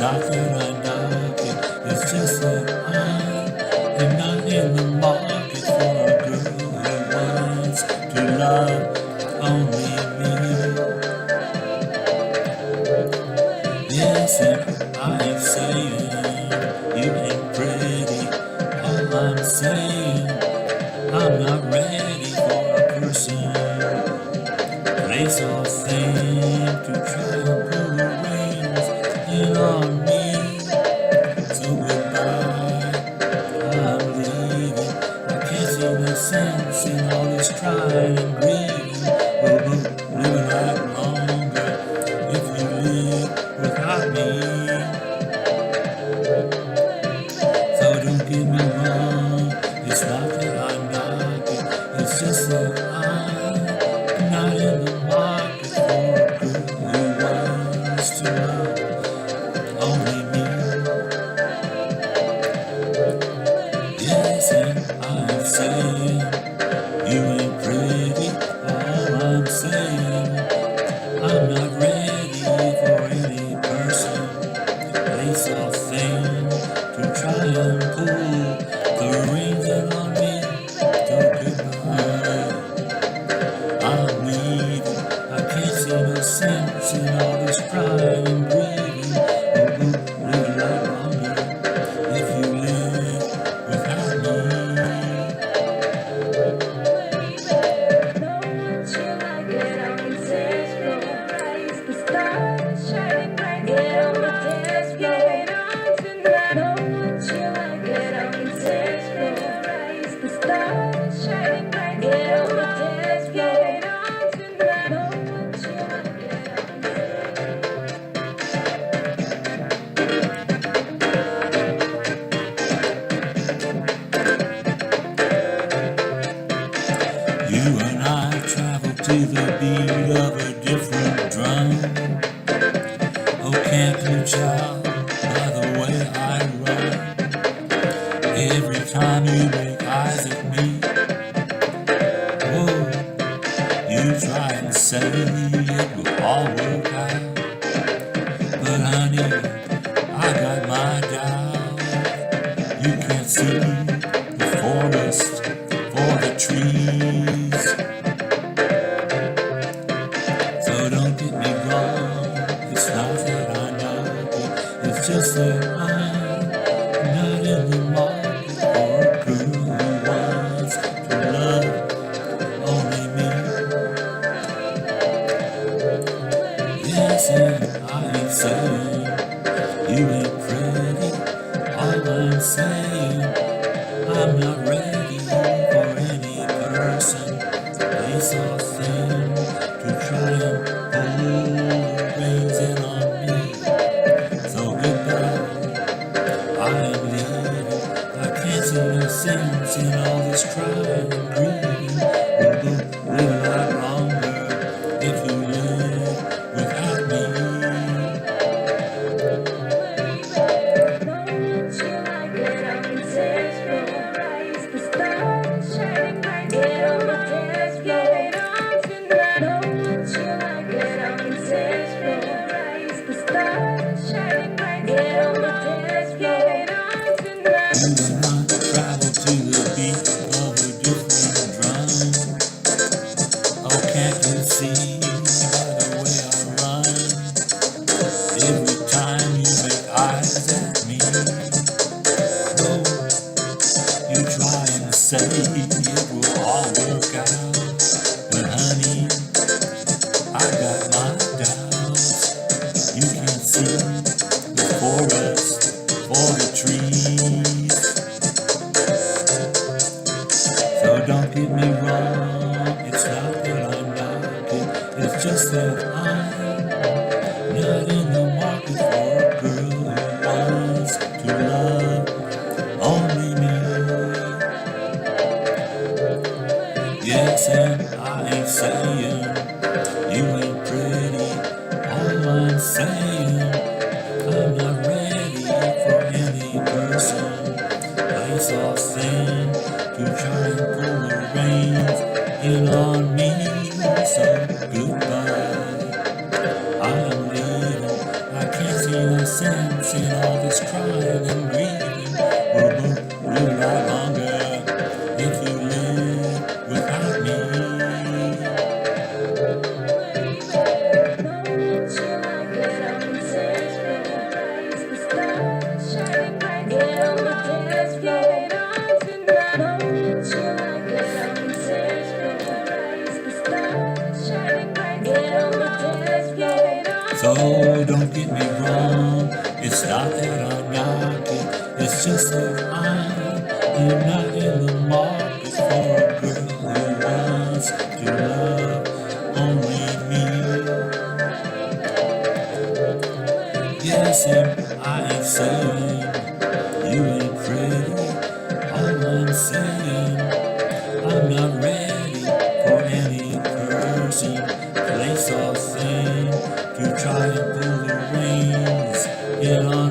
not that I'm not it, it's just that I am not in the market for a girl who wants to love only me. Yes, and I'm saying you ain't pretty. All I'm saying, I'm not ready for a person, place or thing to try and pull the reins in on me. So goodbye, I'm leaving. I can't see no sense in all this crying and grieving. We'll both live a lot longer if you live without me. So don't get me wrong, it's not that I'm not it, it's just that I'm not in the market for a girl who wants to love only me. Yes, and I'm saying you ain't pretty. All I'm saying, I'm not ready for any person, place or thing to try and pull the reins in on me. So goodbye, I'm leaving. I can't see no sense in all this crying and grieving. We'll live a lot longer if you live without me. You and I travel to the beat of a different drum. Oh, can't you tell by the way I run? Every time you make eyes at me, whoa, you try and say it will all work out. But honey, I got my doubt. You can't see the forest for the trees. So don't get me wrong, it's not that I'm not it, it's just that I'm not in the market for a girl who wants to love only me. Yes, and I'm saying you ain't pretty. All I'm saying, I'm not ready for any person, place or thing to try and pull the reins in on me. So goodbye, I'm leaving. I can't see no sense in all this crying and grieving. We'll both live a lot longer if you live without me. You and I travel to the beat of a different drum. Oh, can't you see by the way I run? Every time you make eyes at me, oh, you try and say it will all work out. But honey, I got my doubts. You can't see the forest for the trees. So don't get me wrong, it's not that I'm not it, it's just that I'm not in the market for a girl who wants to love only me. Yes, and I ain't saying you ain't pretty. All I'm saying, I'm not ready for any person, place or thing to try and pull the reins in on me. So goodbye, I'm leaving. I can't see the sense in all this crying and grieving. We'll both live a lot longer if you live without me. So don't get me wrong, it's not that I'm knocking, it's just that I'm not in the market for a girl who wants to love only me. Yes, and I ain't saying you ain't pretty, all I'm saying, I'm not ready for any person, place or thing to try and pull the reins in on